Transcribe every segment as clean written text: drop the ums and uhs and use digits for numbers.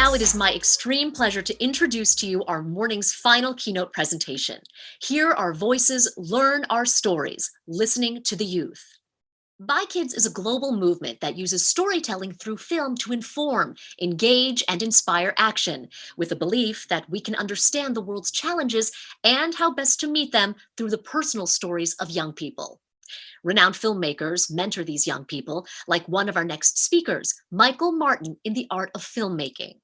now it is my extreme pleasure to introduce to you our morning's final keynote presentation. Hear our voices, learn our stories, listening to the youth. BYkids is a global movement that uses storytelling through film to inform, engage, and inspire action, with the belief that we can understand the world's challenges and how best to meet them through the personal stories of young people. Renowned filmmakers mentor these young people, like one of our next speakers, Michael Martin, in the art of filmmaking.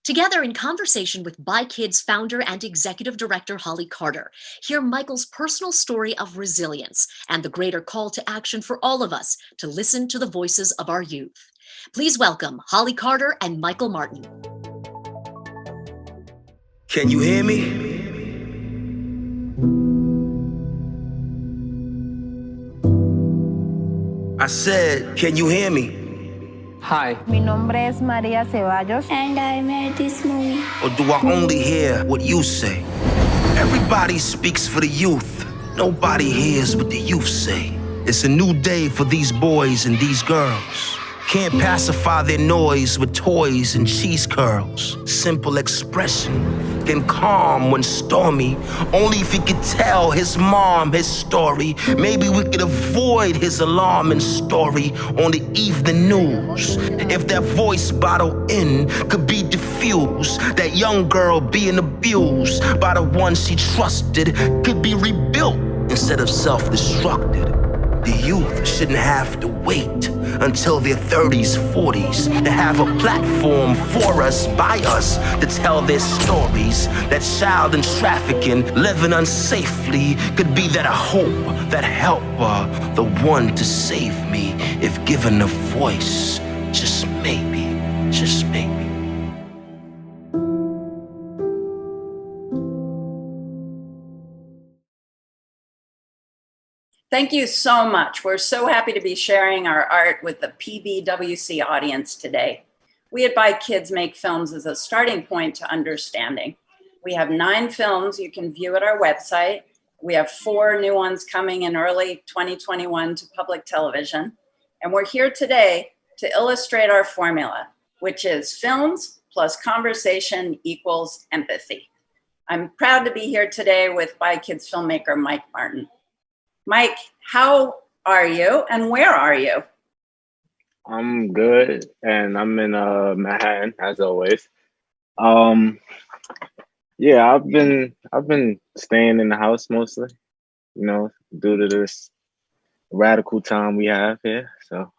Together in conversation with BYkids founder and executive director Holly Carter, hear Michael's personal story of resilience and the greater call to action for all of us to listen to the voices of our youth. Please welcome Holly Carter and Michael Martin. Can you hear me? I said, can you hear me? Hi. Mi nombre es María Ceballos. And I made this movie. Or do I only hear what you say? Everybody speaks for the youth. Nobody hears what the youth say. It's a new day for these boys and these girls. Can't pacify their noise with toys and cheese curls. Simple expression can calm when stormy. Only if he could tell his mom his story. Maybe we could avoid his alarming story on the evening news. If that voice bottle in could be diffused, that young girl being abused by the one she trusted could be rebuilt instead of self-destructed. The youth shouldn't have to wait until their 30s, 40s to have a platform for us, by us, to tell their stories. That child in trafficking, living unsafely, could be that hope, that helper, the one to save me if given a voice. Just maybe, just maybe. Thank you so much. We're so happy to be sharing our art with the PBWC audience today. We at BYkids make films as a starting point to understanding. We have 9 films you can view at our website. We have 4 new ones coming in early 2021 to public television. And we're here today to illustrate our formula, which is films plus conversation equals empathy. I'm proud to be here today with BYkids filmmaker Mike Martin. Mike, how are you and where are you? I'm good, and I'm in Manhattan as always. Yeah, I've been staying in the house mostly, you know, due to this radical time we have here. So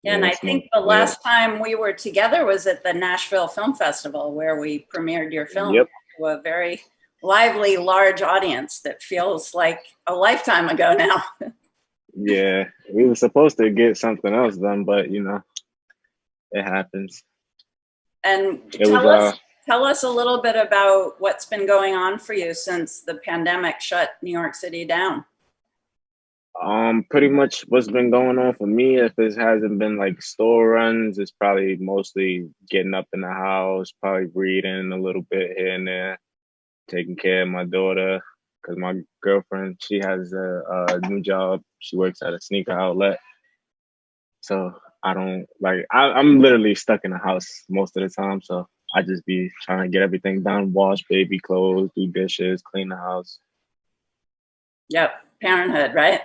yeah, and I think the last time we were together was at the Nashville Film Festival, where we premiered your film to a very lively, large audience that feels like a lifetime ago now. Yeah, we were supposed to get something else done, but you know, it happens. And tell us a little bit about what's been going on for you since the pandemic shut New York City down. Pretty much what's been going on for me, if it hasn't been like store runs, it's probably mostly getting up in the house, probably reading a little bit here and there, taking care of my daughter, because my girlfriend, she has a new job. She works at a sneaker outlet. So I'm literally stuck in the house most of the time. So I just be trying to get everything done, wash baby clothes, do dishes, clean the house. Yep, parenthood, right?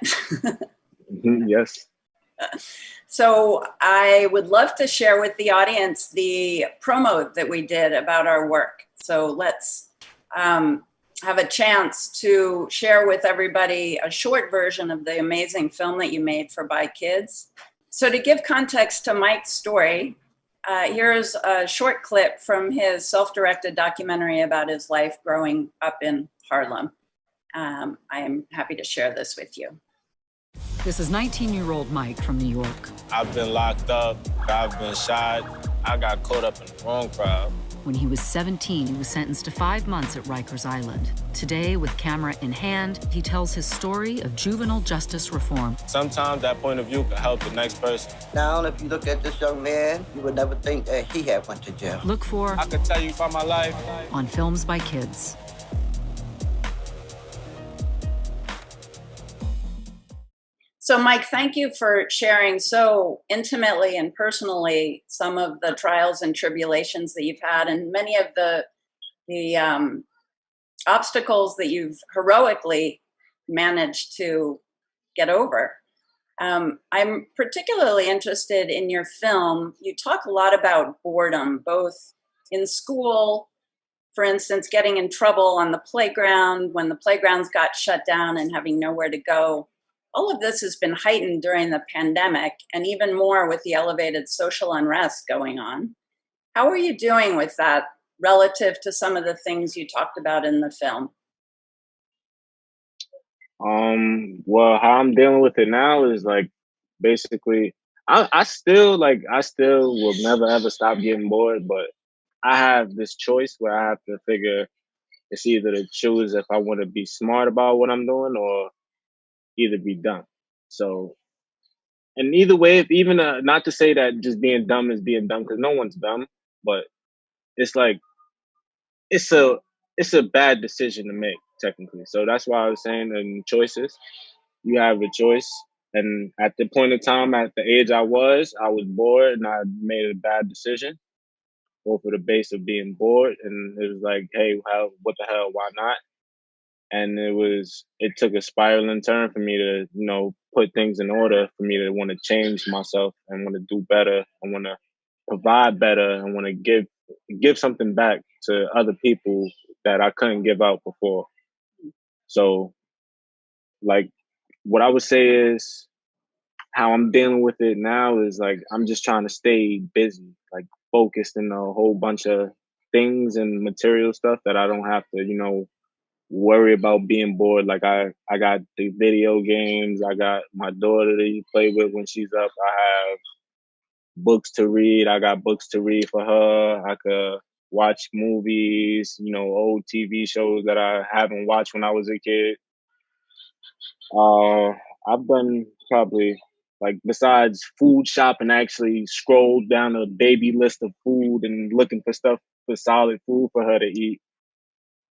Yes. So I would love to share with the audience the promo that we did about our work. So let's have a chance to share with everybody a short version of the amazing film that you made for BYkids. So to give context to Mike's story, here's a short clip from his self-directed documentary about his life growing up in Harlem. I am happy to share this with you. This is 19-year-old Mike from New York. I've been locked up, I've been shot, I got caught up in the wrong crowd. When he was 17, he was sentenced to 5 months at Rikers Island. Today, with camera in hand, he tells his story of juvenile justice reform. Sometimes that point of view can help the next person. Now, if you look at this young man, you would never think that he had went to jail. Look for I could tell you about my life on Films BYkids. So, Mike, thank you for sharing so intimately and personally some of the trials and tribulations that you've had, and many of the obstacles that you've heroically managed to get over. I'm particularly interested in your film. You talk a lot about boredom, both in school, for instance, getting in trouble on the playground when the playgrounds got shut down and having nowhere to go. All of this has been heightened during the pandemic, and even more with the elevated social unrest going on. How are you doing with that relative to some of the things you talked about in the film? Well, how I'm dealing with it now is like basically I still will never ever stop getting bored, but I have this choice where I have to figure it's either to choose if I want to be smart about what I'm doing or either be dumb. So, and either way, if even not to say that just being dumb is being dumb because no one's dumb, but it's like it's a it's a bad decision to make technically. So that's why I was saying in choices, you have a choice. And at the point of time, at the age I was bored and I made a bad decision over the base of being bored. And it was like, hey, what the hell? Why not? And it took a spiraling turn for me to, put things in order for me to want to change myself and want to do better. I want to provide better. I want to give something back to other people that I couldn't give out before. So, like, what I would say is how I'm dealing with it now is like I'm just trying to stay busy, like focused in a whole bunch of things and material stuff that I don't have to, worry about being bored. Like I got the video games, I got my daughter to play with when she's up. I have books to read. I got books to read for her. I could watch movies, old TV shows that I haven't watched when I was a kid. Uh, I've done probably like besides food shopping, actually scrolled down a baby list of food and looking for stuff for solid food for her to eat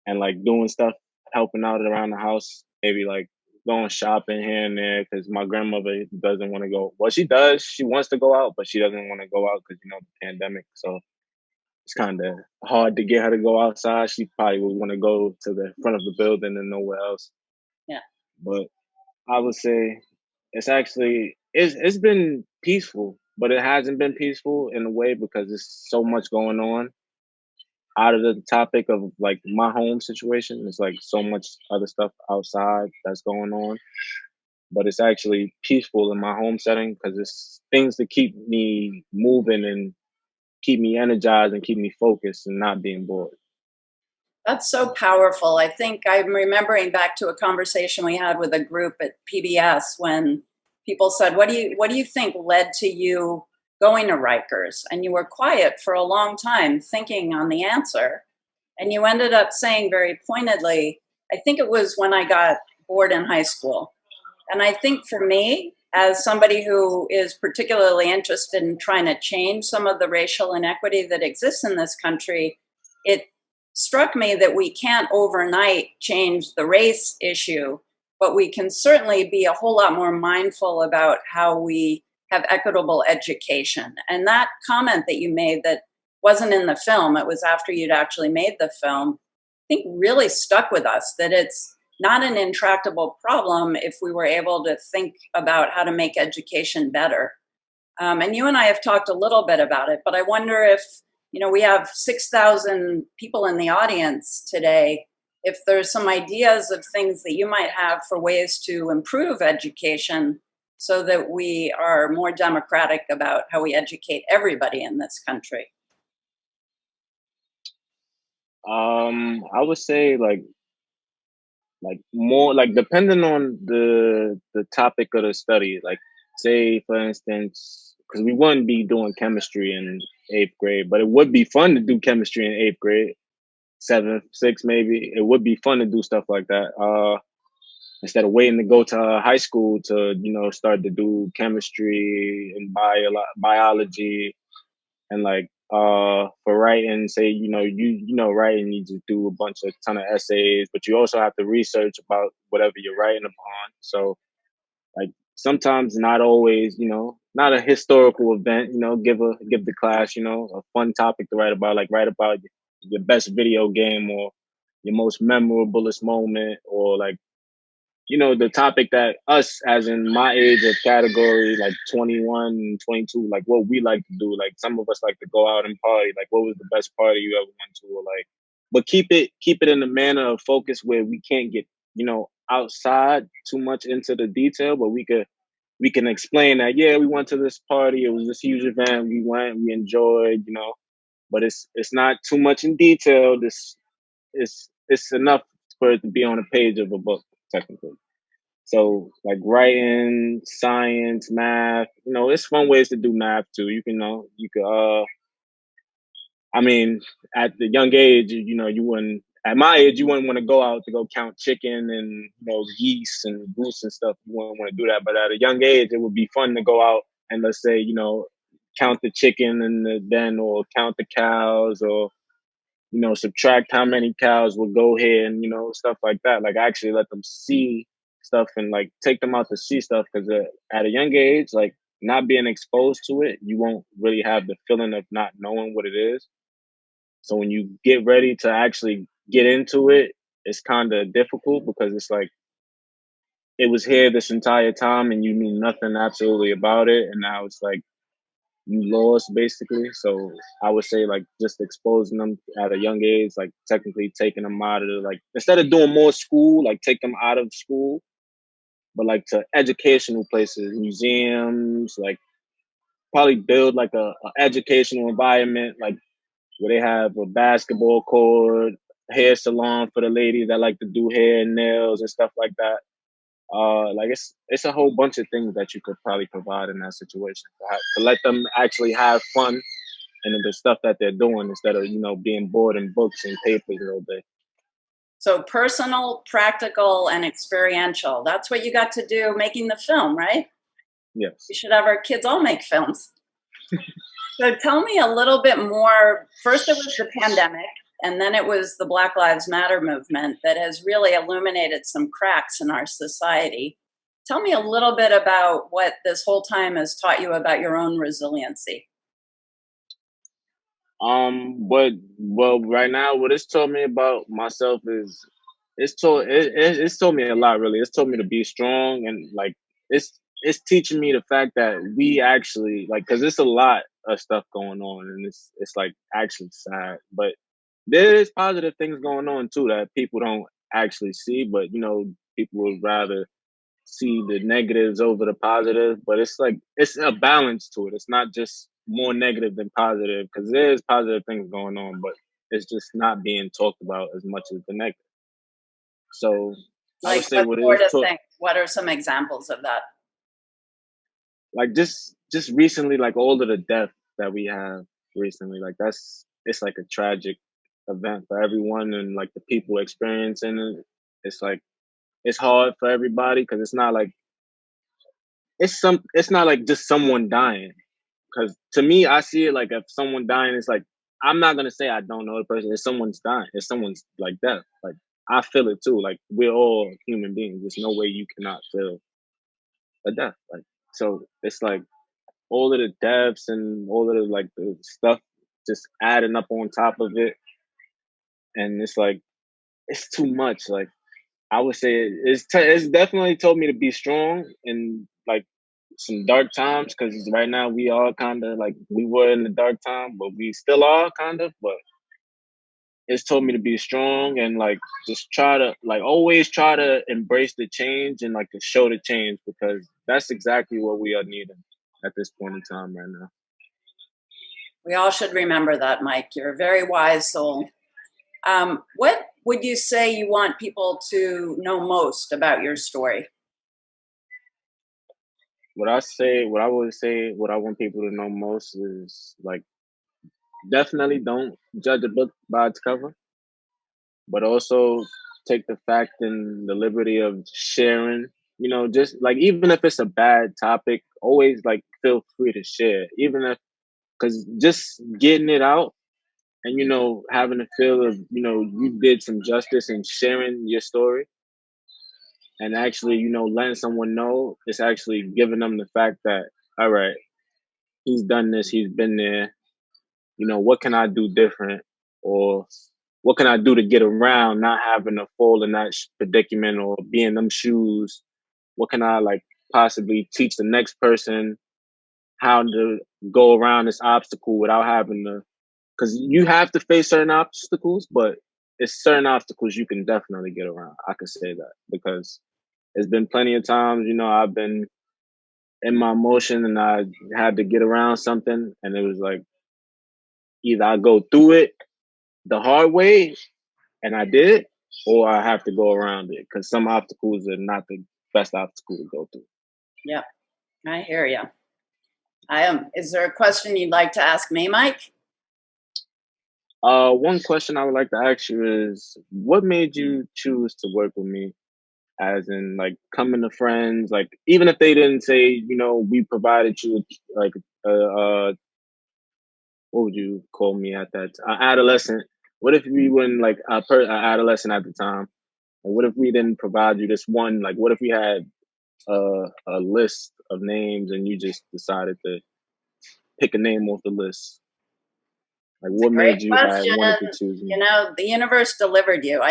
and like doing stuff, helping out around the house, maybe like going shopping here and there because my grandmother doesn't want to go. Well, she does. She wants to go out, but she doesn't want to go out because, the pandemic. So it's kind of hard to get her to go outside. She probably would want to go to the front of the building and nowhere else. Yeah. But I would say it's been peaceful, but it hasn't been peaceful in a way because there's so much going on out of the topic of like my home situation. There's like so much other stuff outside that's going on, but it's actually peaceful in my home setting because it's things to keep me moving and keep me energized and keep me focused and not being bored. That's so powerful. I think I'm remembering back to a conversation we had with a group at PBS when people said, "What do you think led to you going to Rikers?" And you were quiet for a long time thinking on the answer. And you ended up saying very pointedly, "I think it was when I got bored in high school." And I think for me, as somebody who is particularly interested in trying to change some of the racial inequity that exists in this country, it struck me that we can't overnight change the race issue, but we can certainly be a whole lot more mindful about how we have equitable education. And that comment that you made that wasn't in the film, it was after you'd actually made the film, I think really stuck with us, that it's not an intractable problem if we were able to think about how to make education better. And you and I have talked a little bit about it, but I wonder if, we have 6,000 people in the audience today, if there's some ideas of things that you might have for ways to improve education so that we are more democratic about how we educate everybody in this country. I would say like more like depending on the topic of the study. Like say for instance, because we wouldn't be doing chemistry in eighth grade, but it would be fun to do chemistry in eighth grade, seventh, sixth maybe. It would be fun to do stuff like that. Instead of waiting to go to high school to start to do chemistry and biology and like for writing, say writing, you just do a ton of essays, but you also have to research about whatever you're writing upon. So like sometimes not always, not a historical event, give the class, a fun topic to write about, like write about your best video game or your most memorablest moment, or like, the topic that us, as in my age of category, like 21 and 22, like what we like to do. Like some of us like to go out and party. Like what was the best party you ever went to? Or like, but keep it in the manner of focus where we can't get, outside too much into the detail, but we can explain that, yeah, we went to this party. It was this huge event. We went, we enjoyed, but it's not too much in detail. This it's enough for it to be on a page of a book, technically. So like writing, science, math, it's fun ways to do math too. You can know, you could I mean, at the young age, you wouldn't, at my age, you wouldn't want to go out to go count chicken and, geese and goose and stuff. You wouldn't want to do that. But at a young age, it would be fun to go out and, let's say, count the chicken in the den, or count the cows, or, subtract how many cows will go here, and, stuff like that. Like actually let them see stuff and like take them out to see stuff. Because at a young age, like not being exposed to it, you won't really have the feeling of not knowing what it is. So when you get ready to actually get into it, it's kind of difficult, because it's like it was here this entire time and you knew nothing absolutely about it, and now it's like you lost basically. So I would say like just exposing them at a young age, like technically taking them out of the, like instead of doing more school, like take them out of school, but like to educational places, museums, like probably build like a educational environment, like where they have a basketball court, hair salon for the ladies that like to do hair and nails and stuff like that. Like it's a whole bunch of things that you could probably provide in that situation to let them actually have fun and the stuff that they're doing, instead of being bored in books and papers all day. So personal, practical, and experiential. That's what you got to do making the film, right? Yes. We should have our kids all make films. So tell me a little bit more. First, it was the pandemic, and then it was the Black Lives Matter movement that has really illuminated some cracks in our society. Tell me a little bit about what this whole time has taught you about your own resiliency. Well, right now, what it's taught me about myself is it's told me a lot, really. It's told me to be strong, and like it's teaching me the fact that we actually, like, because it's a lot of stuff going on, and it's like actually sad, but there is positive things going on too that people don't actually see, but people would rather see the negatives over the positive. But it's like it's a balance to it. It's not just more negative than positive, because there's positive things going on, but it's just not being talked about as much as the negative. So I would say What are some examples of that? Like just recently, like all of the death that we have recently, like it's like a tragic event for everyone, and like the people experiencing it. It's like it's hard for everybody, because it's not like it's not like just someone dying. Because to me, I see it like if someone dying, it's like I'm not gonna say I don't know the person. If someone's dying, if someone's like death, like I feel it too. Like we're all human beings. There's no way you cannot feel a death. Like so, it's like all of the deaths and all of the like the stuff just adding up on top of it, and it's like it's too much. Like I would say it's definitely told me to be strong in like some dark times, because right now we are kind of like we were in the dark time, but we still are kind of. But it's told me to be strong and like just try to like always try to embrace the change and like to show the change, because that's exactly what we are needing at this point in time right now. We all should remember that, Mike. You're a very wise soul. What would you say you want people to know most about your story? What I want people to know most is like definitely don't judge a book by its cover, but also take the fact and the liberty of sharing. Just like even if it's a bad topic, always like feel free to share, even if, because just getting it out and having a feel of you did some justice in sharing your story, and actually, you know, letting someone know, it's actually giving them the fact that, all right, he's done this, he's been there. You know, what can I do different? Or what can I do to get around not having to fall in that predicament or be in them shoes? What can I like possibly teach the next person how to go around this obstacle without having to, because you have to face certain obstacles, but it's certain obstacles you can definitely get around. I could say that because there's been plenty of times, you know, I've been in my emotion and I had to get around something, and it was like either I go through it the hard way, and I did, or I have to go around it because some obstacles are not the best obstacle to go through. Yeah, I hear you. Is there a question you'd like to ask me, Mike? One question I would like to ask you is, what made you choose to work with me? As in, like, coming to friends, like, even if they didn't say, you know, we provided you, like, what would you call me at that adolescent? What if we weren't, like, an adolescent at the time? And what if we didn't provide you this one? Like, what if we had a list of names and you just decided to pick a name off the list? Like, what Great made you question. wanted to choose me? You know, the universe delivered you.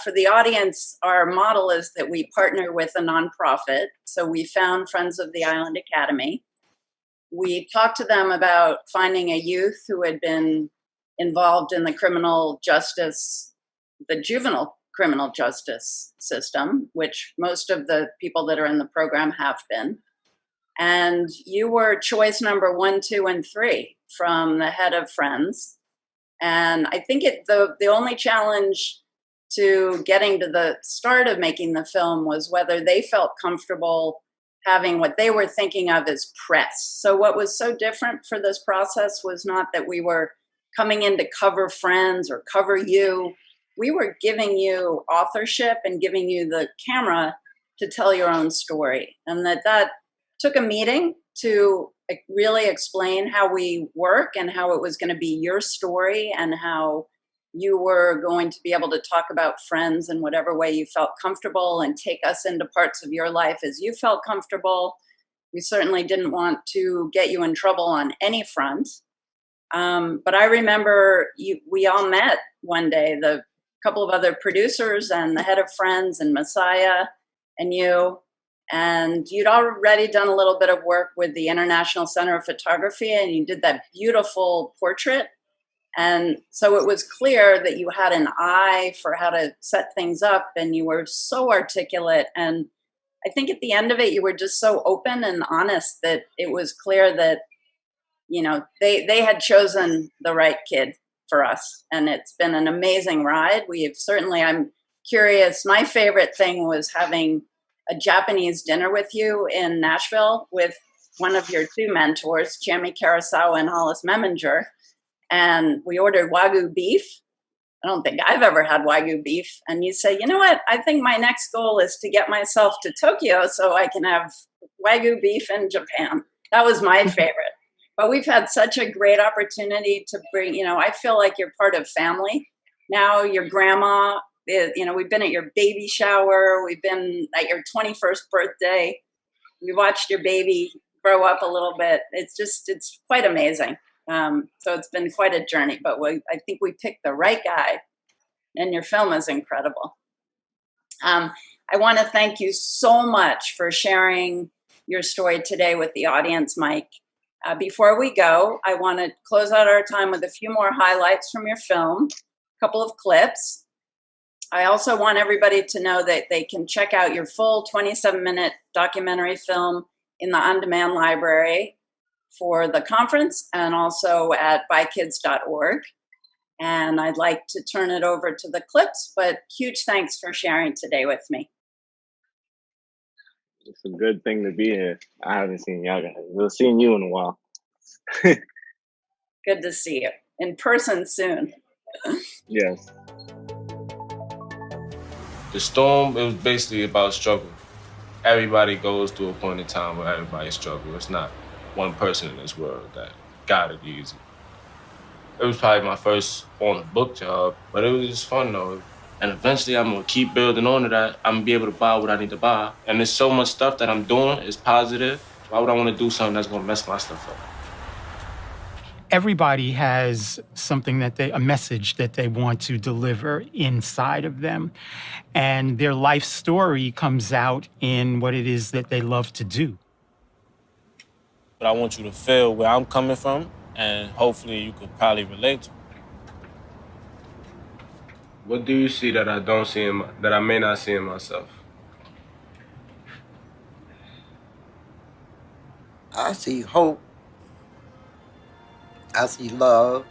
For the audience, our model is that we partner with a nonprofit. So we found Friends of the Island Academy. We talked to them about finding a youth who had been involved in the juvenile criminal justice system, which most of the people that are in the program have been. And you were choice number 1, 2, and 3 from the head of Friends. And I think the only challenge to getting to the start of making the film was whether they felt comfortable having what they were thinking of as press. So what was so different for this process was not that we were coming in to cover Friends or cover you. We were giving you authorship and giving you the camera to tell your own story. And that took a meeting to really explain how we work and how it was going to be your story and how you were going to be able to talk about Friends in whatever way you felt comfortable and take us into parts of your life as you felt comfortable. We certainly didn't want to get you in trouble on any front. But I remember we all met one day, the couple of other producers and the head of Friends and Messiah and you. And you'd already done a little bit of work with the International Center of Photography, and you did that beautiful portrait. And so it was clear that you had an eye for how to set things up, and you were so articulate. And I think at the end of it, you were just so open and honest that it was clear that, you know, they had chosen the right kid for us. And it's been an amazing ride. I'm curious. My favorite thing was having a Japanese dinner with you in Nashville with one of your 2 mentors, Chami Karasawa and Hollis Meminger. And we ordered Wagyu beef. I don't think I've ever had Wagyu beef. And you say, you know what? I think my next goal is to get myself to Tokyo so I can have Wagyu beef in Japan. That was my favorite. But we've had such a great opportunity to bring, you know, I feel like you're part of family. Now your grandma, you know, we've been at your baby shower. We've been at your 21st birthday. We watched your baby grow up a little bit. It's quite amazing. So it's been quite a journey, but I think we picked the right guy, and your film is incredible. I want to thank you so much for sharing your story today with the audience, Mike. Before we go, I want to close out our time with a few more highlights from your film, a couple of clips. I also want everybody to know that they can check out your full 27-minute documentary film in the on-demand library for the conference and also at BYkids.org. And I'd like to turn it over to the clips, but huge thanks for sharing today with me. It's a good thing to be here. I haven't seen y'all guys. We'll see you in a while. Good to see you in person soon. Yes. The storm, it was basically about struggle. Everybody goes through a point in time where everybody struggles. It's not one person in this world that got it easy. It was probably my first on-book job, but it was just fun though. And eventually I'm gonna keep building on to that. I'm gonna be able to buy what I need to buy. And there's so much stuff that I'm doing is positive. Why would I wanna do something that's gonna mess my stuff up? Everybody has something a message that they want to deliver inside of them. And their life story comes out in what it is that they love to do. But I want you to feel where I'm coming from, and hopefully you could probably relate to. What do you see that I don't see that I may not see in myself? I see hope. I see love.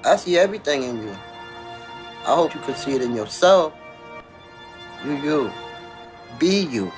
I see everything in you. I hope you can see it in yourself. You. Be you.